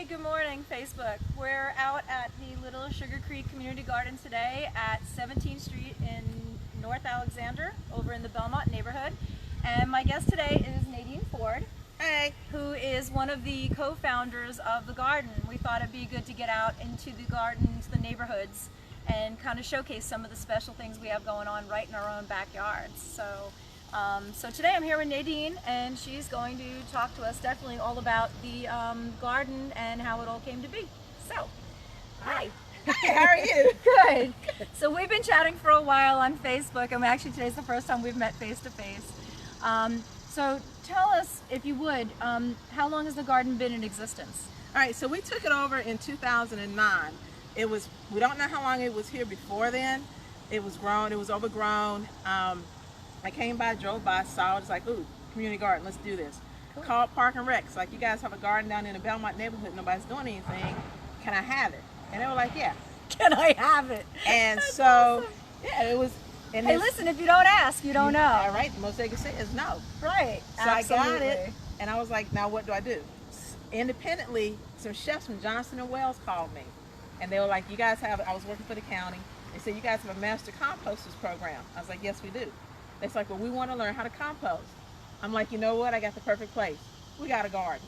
Good morning, Facebook. We're out at the Little Sugar Creek Community Garden today at 17th Street in North Alexander, over in the Belmont neighborhood. And my guest today is Nadine Ford, Hey. who is one of the co-founders of the garden. We thought it'd be good to get out into the gardens, the neighborhoods, and kind of showcase some of the special things we have going on right in our own backyards. So today I'm here with Nadine, and she's going to talk to us definitely all about the garden and how it all came to be. So, hi. Hey, how are you? Good. So we've been chatting for a while on Facebook, and actually today's the first time we've met face to face. So tell us, if you would, how long has the garden been in existence? All right, so we took it over in 2009. We don't know how long it was here before then. It was grown, it was overgrown. I came by, drove by, saw it, was like, ooh, community garden, let's do this. Cool. Called Park and Recs, like, you guys have a garden down in the Belmont neighborhood, nobody's doing anything, can I have it? And they were like, yeah. Can I have it? And That's so, awesome. yeah, it was. And Hey, listen, if you don't ask, you don't know. All right, the most they can say is no. Right. So Absolutely. I got it, and I was like, now what do I do? Independently, some chefs from Johnson & Wales called me, and they were like, you guys have, I was working for the county, they said, you guys have a master composters program. I was like, yes, we do. It's like, well, we want to learn how to compost. I'm like, you know what, I got the perfect place. We got a garden.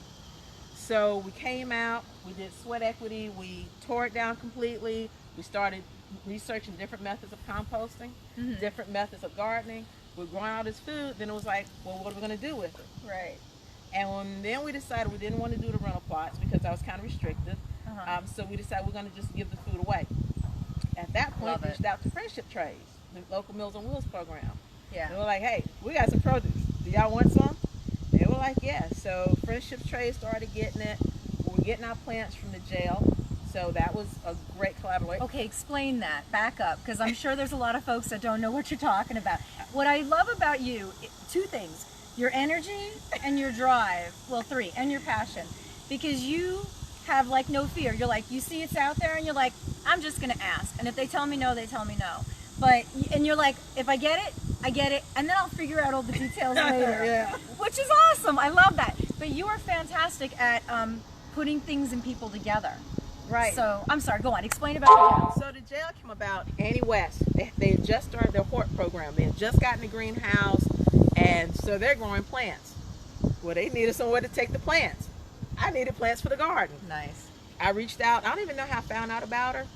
So we came out, we did sweat equity, we tore it down completely, we started researching different methods of composting, different methods of gardening. We're growing all this food, then it was like, well, what are we going to do with it? Right. And then we decided we didn't want to do the rental plots because that was kind of restrictive. So we decided we're going to just give the food away. At that point, we reached out to Friendship Trays, the local Meals on Wheels program. Yeah. They were like, hey, we got some produce. Do y'all want some? They were like, yeah. So Friendship Trays started getting it. We were getting our plants from the jail. So that was a great collaboration. Okay, explain that. Back up, because I'm sure there's a lot of folks that don't know what you're talking about. What I love about you, two things: your energy and your drive. Well, three, and your passion. Because you have like no fear. You're like, you see it's out there, and you're like, I'm just gonna ask. And if they tell me no, they tell me no. And you're like, if I get it, I get it, and then I'll figure out all the details later. Yeah. Which is awesome. I love that. But you are fantastic at putting things and people together. Right. So, I'm sorry, go on. Explain about the jail. So the jail came about, Annie West. They had just started their hort program. They had just gotten the greenhouse, and so they're growing plants. Well, they needed somewhere to take the plants. I needed plants for the garden. Nice. I reached out. I don't even know how I found out about her,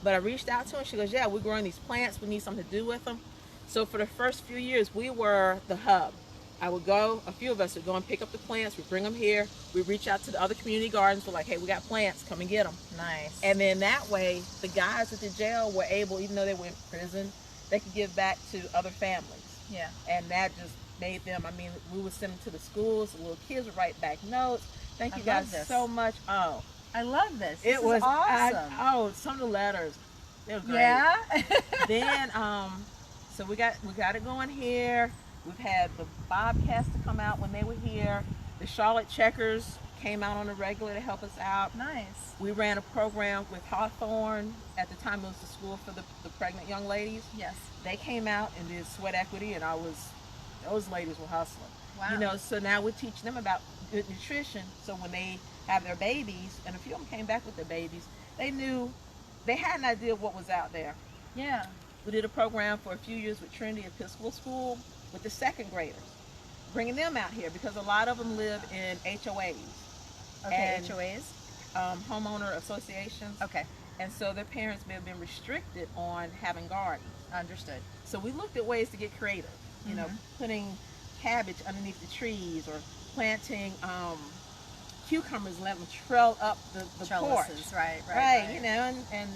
but I reached out to her. She goes, yeah, we're growing these plants. We need something to do with them. So for the first few years, we were the hub. I would go, a few of us would go and pick up the plants. We bring them here. We reach out to the other community gardens. We're like, hey, we got plants. Come and get them. Nice. And then that way, the guys at the jail were able, even though they were in prison, they could give back to other families. Yeah. And that just made them, I mean, we would send them to the schools. The little kids would write back notes. Thank you guys so much. Oh, I love this. it was awesome. some of the letters, they were great. Yeah. Then, so we got it going here. We've had the Bobcats to come out when they were here. The Charlotte Checkers came out on a regular to help us out. Nice. We ran a program with Hawthorne. At the time, it was the school for the pregnant young ladies. Yes. They came out and did sweat equity, and those ladies were hustling. Wow. You know, so now we're teaching them about good nutrition. So when they have their babies, and a few of them came back with their babies, they had an idea of what was out there. Yeah. We did a program for a few years with Trinity Episcopal School with the second graders, bringing them out here because a lot of them live in HOAs. Okay, and, HOAs? Homeowner associations. Okay. And so their parents may have been restricted on having gardens. Understood. So we looked at ways to get creative, you know, putting cabbage underneath the trees or planting cucumbers and let them trail up the porch. Right, you know, and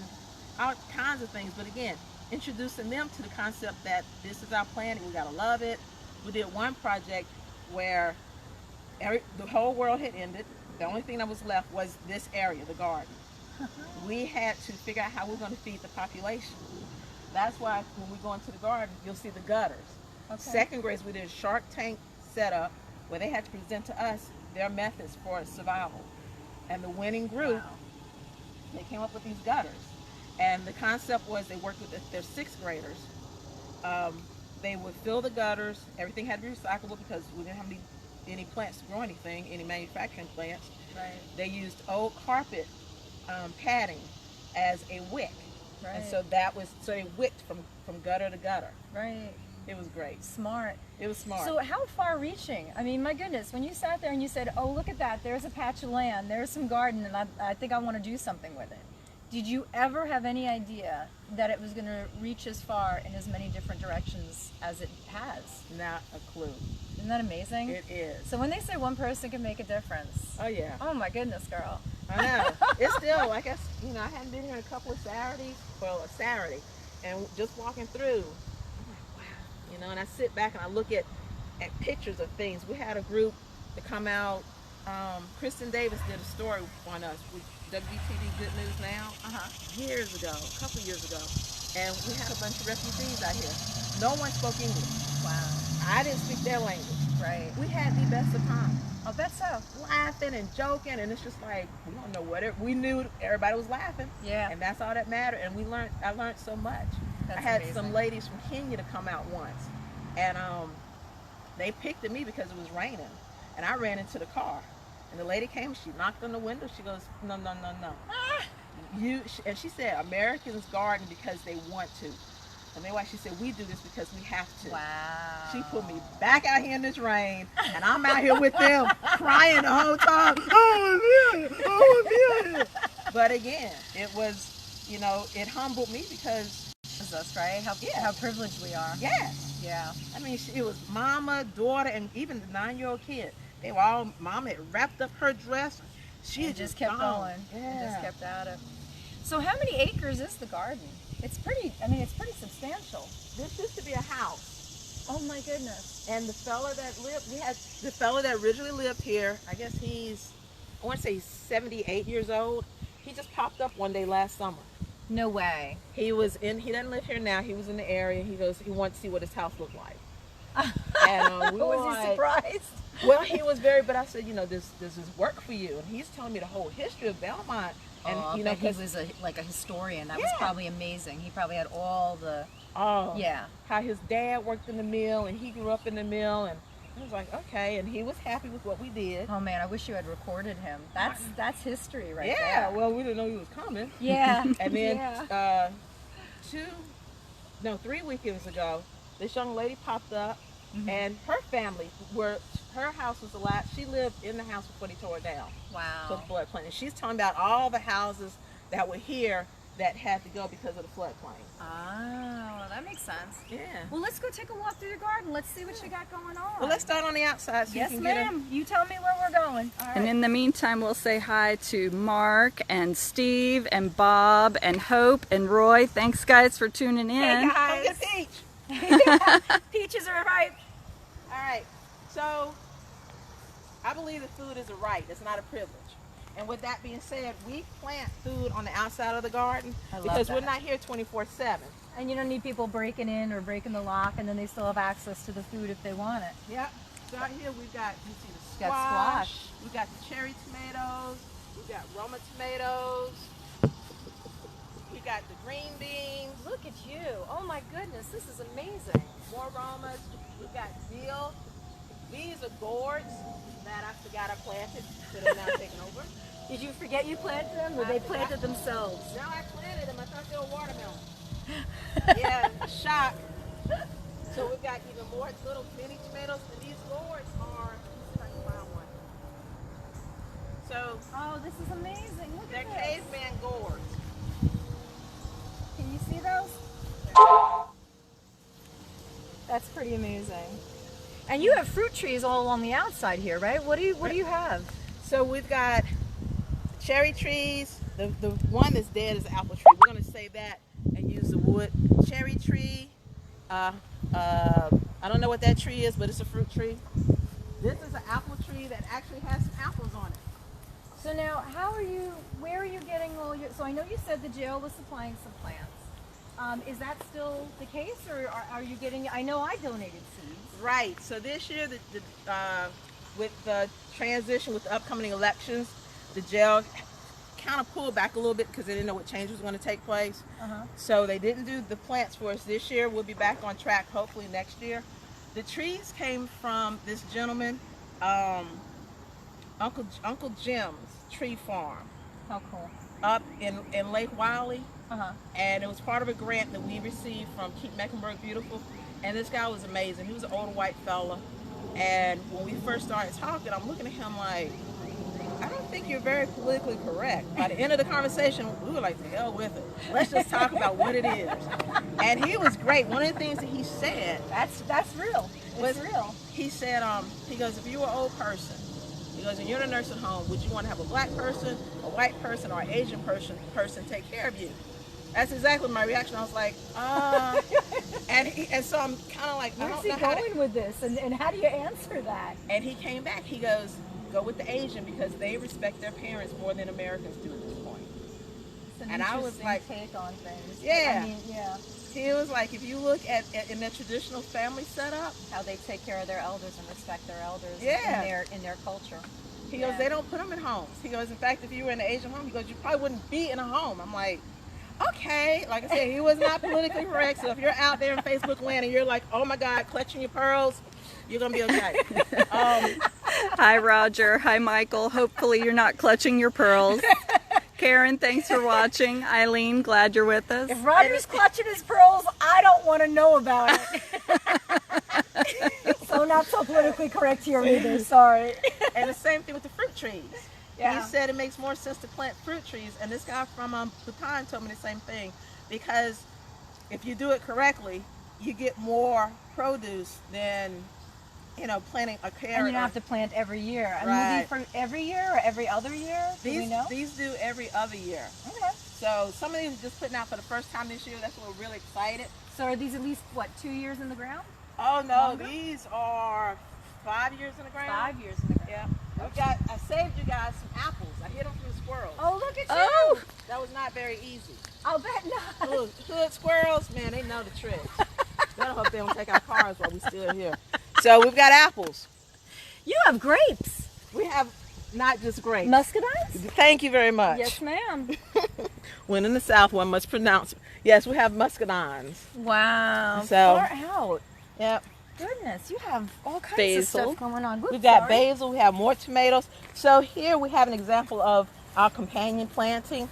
all kinds of things. But again, introducing them to the concept that this is our planet, we gotta love it. We did one project where the whole world had ended. The only thing that was left was this area, the garden. We had to figure out how we're going to feed the population. That's why when we go into the garden, you'll see the gutters. Okay. Second grade, we did a Shark Tank setup where they had to present to us their methods for survival. And the winning group, they came up with these gutters. And the concept was they worked with their sixth graders. They would fill the gutters. Everything had to be recyclable because we didn't have any any plants to grow anything, any manufacturing plants. Right. They used old carpet padding as a wick. Right. And so they wicked from gutter to gutter. Right. It was great. Smart. It was smart. So how far reaching? I mean, my goodness, when you sat there and you said, oh, look at that, there's a patch of land, there's some garden, and I think I want to do something with it. Did you ever have any idea that it was going to reach as far in as many different directions as it has? Not a clue. Isn't that amazing? It is. So when they say one person can make a difference. Oh, yeah. Oh, my goodness, girl. I know. It's still, I guess, I hadn't been here in a couple of Saturdays, well, a Saturday, and just walking through, I'm like, wow. And I sit back and I look at pictures of things. We had a group to come out. Kristen Davis did a story on us with WTV Good News Now years ago, a couple of years ago, and we had a bunch of refugees out here. No one spoke English. Wow. I didn't speak their language. Right. We had the best of time. I'll bet so. Laughing and joking, and it's just like, we don't know we knew everybody was laughing. Yeah. And that's all that mattered. And I learned so much. That's I had amazing. some ladies from Kenya to come out once, and they picked at me because it was raining, and I ran into the car, and the lady came, she knocked on the window, she goes, no, no, no, no. And she said, Americans garden because they want to. And then she said, we do this because we have to. Wow. She put me back out here in this rain, and I'm out here with them crying the whole time. Oh, but again, it was, it humbled me because It's us, right? How privileged we are. Yes. Yeah. I mean, it was mama, daughter, and even the 9-year-old kid. They were all, mama had wrapped up her dress. She had just kept gone. going. Yeah. Just kept at it. So how many acres is the garden? It's pretty substantial. This used to be a house. Oh my goodness. And the fella that originally lived here, I guess I want to say he's 78 years old. He just popped up one day last summer. No way. He doesn't live here now. He was in the area. He goes, he wanted to see what his house looked like. And we were Was he surprised? Well, he was but I said, this is work for you. And he's telling me the whole history of Belmont. And he was a historian. That was probably amazing. He probably had all the how his dad worked in the mill and he grew up in the mill, and I was like, okay, and he was happy with what we did. Oh man, I wish you had recorded him. That's history right there. Yeah, well, we didn't know he was coming. Yeah. And then 3 weekends ago, this young lady popped up, and her family her house was the last. She lived in the house before they tore it down. Wow. So the floodplain. And she's talking about all the houses that were here that had to go because of the floodplain. Oh, well, that makes sense. Yeah. Well, let's go take a walk through the garden. Let's see what you got going on. Well, let's start on the outside so yes, you can ma'am. You tell me where we're going. All right. And in the meantime, we'll say hi to Mark and Steve and Bob and Hope and Roy. Thanks, guys, for tuning in. Hey, guys. Come get Peach. Peaches are ripe. All right. So, I believe that food is a right. It's not a privilege. And with that being said, we plant food on the outside of the garden because we're not here 24/7. And you don't need people breaking in or breaking the lock, and then they still have access to the food if they want it. Yep. So out here we've got, you see the Got squash. We've got the cherry tomatoes. We've got Roma tomatoes. We got the green beans. Look at you. Oh my goodness, this is amazing. More Romas. We've got dill. These are gourds that I forgot I planted, so they're now taking over. Did you forget you planted them, or they planted themselves? No, I planted them. I thought they were watermelon. Yeah, shock. So we've got even more little mini tomatoes, and these gourds are, let's see if I can find one. So, Oh, this is amazing. Look they're at this. caveman gourds. Can you see those? That's pretty amazing. And you have fruit trees all along the outside here, right? What do you have? So we've got cherry trees. The one that's dead is the apple tree. We're going to save that and use the wood. Cherry tree. I don't know what that tree is, but it's a fruit tree. This is an apple tree that actually has some apples on it. So now, where are you getting all your, so I know you said the jail was supplying some plants. Is that still the case, or are you getting, I know I donated seeds. Right. So this year, with the transition with the upcoming elections, the jail kind of pulled back a little bit because they didn't know what change was going to take place. So they didn't do the plants for us this year. We'll be back on track hopefully next year. The trees came from this gentleman Uncle Jim's tree farm. How cool. Up in Lake Wiley. Uh-huh. And it was part of a grant that we received from Keep Mecklenburg Beautiful. And this guy was amazing. He was an older white fella. And when we first started talking, I'm looking at him like, I don't think you're very politically correct. By the end of the conversation, we were like, to hell with it. Let's just talk about what it is. And he was great. One of the things that he said, that's real. It's real. He said, he goes, if you were an old person, he goes, and you're in a nursing home, would you want to have a black person, a white person, or an Asian person take care of you? That's exactly my reaction. I was like, and so I'm kind of like, where's he going with this, and how do you answer that? And he came back. He goes, go with the Asian because they respect their parents more than Americans do at this point. And I was like, take on things. Yeah. I mean, yeah. He was like, if you look at in their traditional family setup, how they take care of their elders and respect their elders in their culture. He goes, they don't put them in homes. He goes, in fact, if you were in an Asian home, he goes, you probably wouldn't be in a home. I'm like, okay. Like I said, he was not politically correct. So if you're out there in Facebook land and you're like, oh my God, clutching your pearls, you're going to be okay. Hi, Roger. Hi, Michael. Hopefully you're not clutching your pearls. Karen, thanks for watching. Eileen, glad you're with us. If Roger's clutching his pearls, I don't want to know about it. So not so politically correct here either, sorry. And the same thing with the fruit trees. Yeah. He said it makes more sense to plant fruit trees, and this guy from Bhutan told me the same thing, because if you do it correctly, you get more produce than, you know, planting a carrot. And you don't have to plant every year. I mean, Right. these for every year or every other year? Do we know? These do every other year. Okay. So some of these are just putting out for the first time this year. That's why we're really excited. So are these at least, what, 2 years in the ground? Oh no, Longer? these are 5 years in the ground. 5 years in the ground. Yeah. I saved you guys some apples. I hid them from the squirrels. Oh, look at you. Oh, That was not very easy. I'll bet not. Look, hood squirrels, man, they know the trick. Better hope they don't take our cars while we're still here. So we've got apples. You have grapes. We have not just grapes. Muscadines? Thank you very much. Yes, ma'am. When in the South, one must pronounce. Yes, we have muscadines. Wow. So- Far out. Yep. Goodness, you have all kinds of Basil. stuff going on. Whoops, We've got sorry. basil. We have more tomatoes. So here we have an example of our companion planting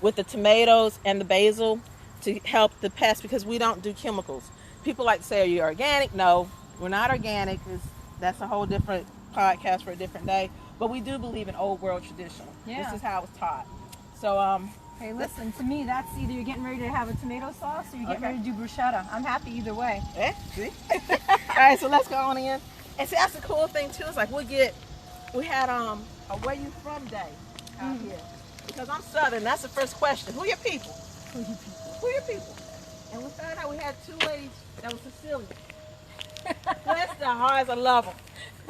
with the tomatoes and the basil to help the pests, because we don't do chemicals. People like to say, are you organic? No, we're not organic. That's a whole different podcast for a different day. But we do believe in old world tradition. Yeah. This is how it was taught. So Hey, listen, to me, that's either you're getting ready to have a tomato sauce or you're getting ready to do bruschetta. I'm happy either way. see? All right, so let's go on in. And see, that's the cool thing too. It's like we had a where you from day out here. Because I'm Southern, that's the first question. Who your people? Who you people? Who your people? And we found out we had 2 ladies that were Sicilian. Bless their hearts, I love them.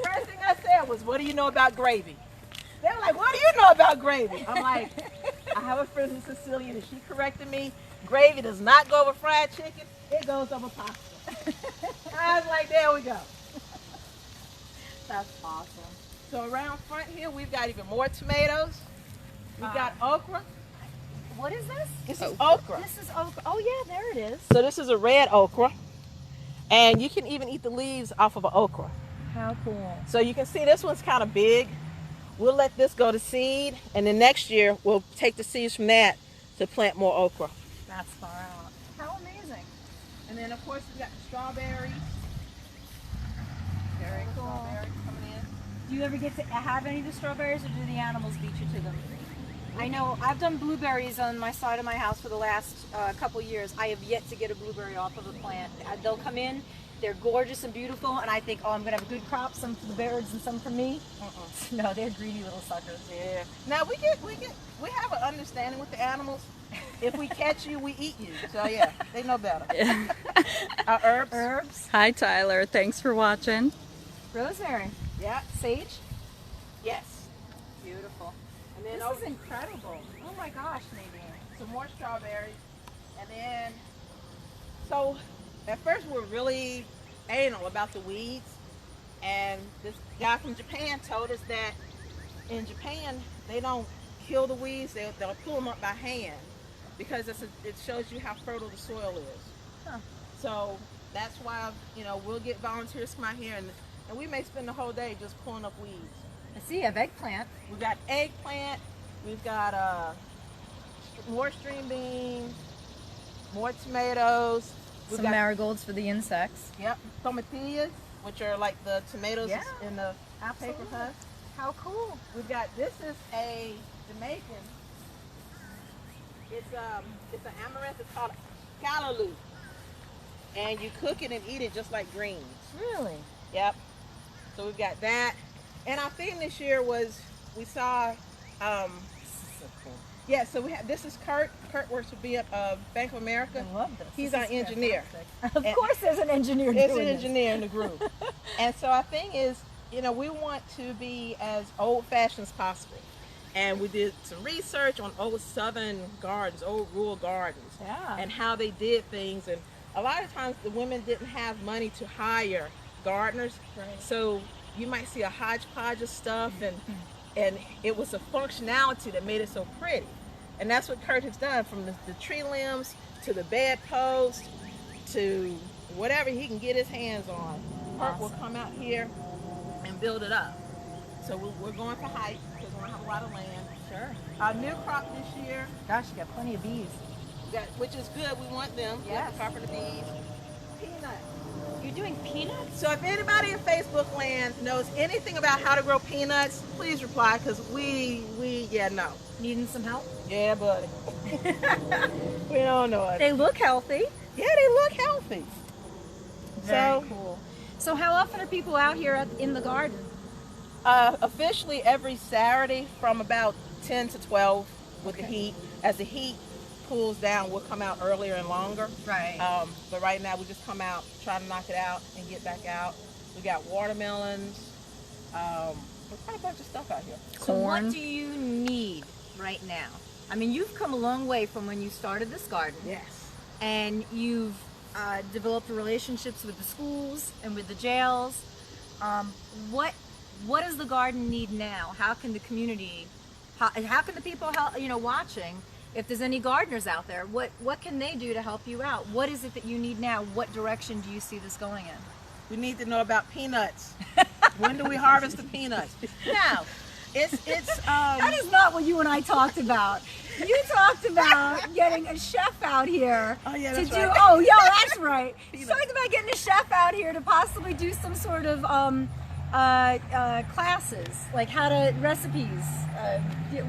First thing I said was, what do you know about gravy? They were like, what do you know about gravy? I'm like, I have a friend who's Sicilian, and she corrected me. Gravy does not go over fried chicken. It goes over pasta. I was like, there we go. That's awesome. So around front here, we've got even more tomatoes. We've got okra. What is this? This is okra. This is okra. Oh, yeah, there it is. So this is a red okra. And you can even eat the leaves off of an okra. How cool. So you can see this one's kind of big. We'll let this go to seed, and then next year we'll take the seeds from that to plant more okra. That's far out. How amazing. And then of course we've got the strawberries. Very cool. Strawberries coming in. Do you ever get to have any of the strawberries, or do the animals beat you to them? I know I've done blueberries on my side of my house for the last couple years. I have yet to get a blueberry off of a plant. They'll come in, they're gorgeous and beautiful, and I think, oh, I'm gonna have a good crop, some for the birds and some for me. No, they're greedy little suckers. Yeah. Now we have an understanding with the animals. If we catch you, we eat you. So yeah, they know better. Our herbs. Herbs, hi, Tyler. Thanks for watching. rosemary, Yeah. sage. Yes. Beautiful. And then This over is incredible. Oh my gosh, Nadine. some more strawberries, and then so at first we're really anal about the weeds, and this guy from Japan told us that in Japan they don't kill the weeds, they'll pull them up by hand because it shows you how fertile the soil is. Huh. So that's why, you know, we'll get volunteers come out here, and and we may spend the whole day just pulling up weeds. I see you have eggplant. We've got eggplant, we've got more string beans, more tomatoes. We've Some got marigolds for the insects. Yep, tomatillas, which are like the tomatoes Yeah, in the paper husk. How cool. We've got, this is a Jamaican. It's an amaranth. It's called callaloo, and you cook it and eat it just like greens. Really? Yep. So we've got that, and our theme this year was we saw. Yeah, so we have, this is Kurt. Kurt works for Bank of America. I love this. He's This our is engineer. fantastic. Of course there's an engineer There's doing an this. engineer in the group. And so our thing is, you know, we want to be as old-fashioned as possible. And we did some research on old southern gardens, old rural gardens, Yeah. and how they did things. And a lot of times the women didn't have money to hire gardeners. Right. So you might see a hodgepodge of stuff, and it was a functionality that made it so pretty. And that's what Kurt has done, from the tree limbs to the bedpost to whatever he can get his hands on. Kurt will come out here and build it up. So we're going for height because we don't have a lot of land. Sure. Our new crop this year, Gosh, you got plenty of bees. which is good, we want them. Yes. The crop of the bees. Peanuts. You're doing peanuts? So if anybody in Facebook land knows anything about how to grow peanuts, please reply, because we no. Needing some help? Yeah, buddy. We don't know it. They look healthy. Yeah, they look healthy. Very So, cool. So how often are people out here in the garden? officially every Saturday from about 10 to 12 with the heat. As the heat cools down, we'll come out earlier and longer. Right. But right now we just come out, try to knock it out and get back out. We got watermelons. We've got a bunch of stuff out here. So Corn. what do you need right now? I mean, you've come a long way from when you started this garden. Yes. And you've developed relationships with the schools and with the jails. What does the garden need now? How can the community, how can the people watching, if there's any gardeners out there, what can they do to help you out? What is it that you need now? What direction do you see this going in? We need to know about peanuts. When do we harvest the peanuts? Now, it's That is not what you and I talked about. You talked about getting a chef out here Oh, yeah, to that's do. right. Oh, yeah, that's right. You talked about getting a chef out here to possibly do some sort of classes, like how to recipes,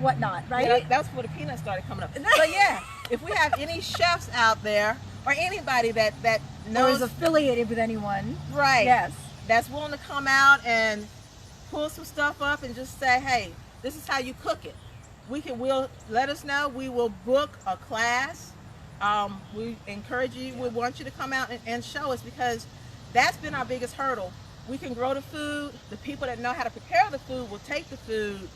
whatnot, right? Yeah, that's where the peanuts started coming up. But yeah, if we have any chefs out there or anybody that Or knows, is affiliated with anyone? right? Yes. That's willing to come out and pull some stuff up and just say, hey, this is how you cook it. We'll let us know. We will book a class. We encourage you. We want you to come out and show us, because that's been our biggest hurdle. We can grow the food. The people that know how to prepare the food will take the food.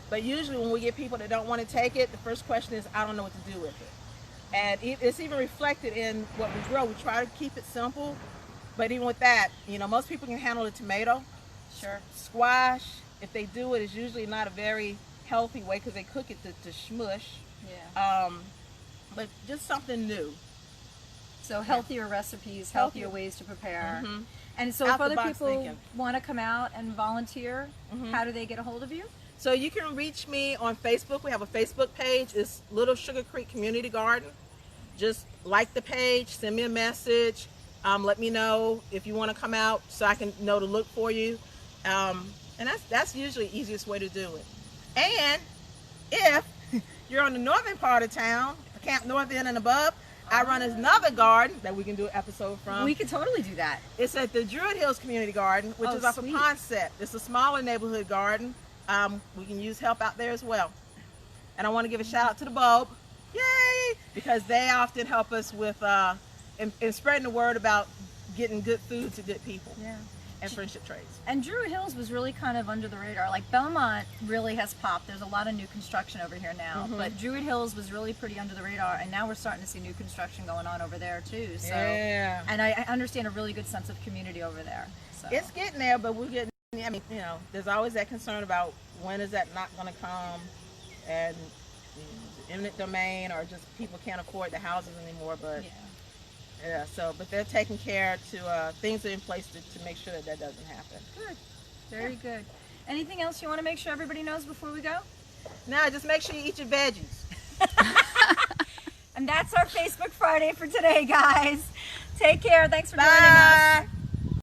But usually when we get people that don't want to take it, the first question is, I don't know what to do with it. And it's even reflected in what we grow. We try to keep it simple. But even with that, most people can handle a tomato. Sure. Squash, if they do it, is usually not a very healthy way because they cook it to smush. Yeah. But just something new. So healthier recipes, healthier ways to prepare. Mhm. And so Out if the other box people thinking. want to come out and volunteer, how do they get a hold of you? So you can reach me on Facebook. We have a Facebook page. It's Little Sugar Creek Community Garden. Just like the page, send me a message. Let me know if you want to come out so I can know to look for you. And that's usually the easiest way to do it. And if you're on the northern part of town, Camp North End and above, I run another garden that we can do an episode from. We could totally do that. It's at the Druid Hills Community Garden, which Oh, is off of sweet. Ponset. It's a smaller neighborhood garden. We can use help out there as well. And I want to give a shout out to the Bulb. Yay! Because they often help us with in spreading the word about getting good food to good people. Yeah. And friendship trades. And Druid Hills was really kind of under the radar. Like Belmont really has popped. There's a lot of new construction over here now. But Druid Hills was really pretty under the radar, and now we're starting to see new construction going on over there too. So, Yeah. and I understand a really good sense of community over there. So. It's getting there, but we're getting, there's always that concern about when is that not going to come, and eminent domain, or just people can't afford the houses anymore. But Yeah. Yeah, so, but they're taking care to, things are in place to make sure that that doesn't happen. Good. Very good. Anything else you want to make sure everybody knows before we go? No, just make sure you eat your veggies. And that's our Facebook Friday for today, guys. Take care. Thanks for joining us.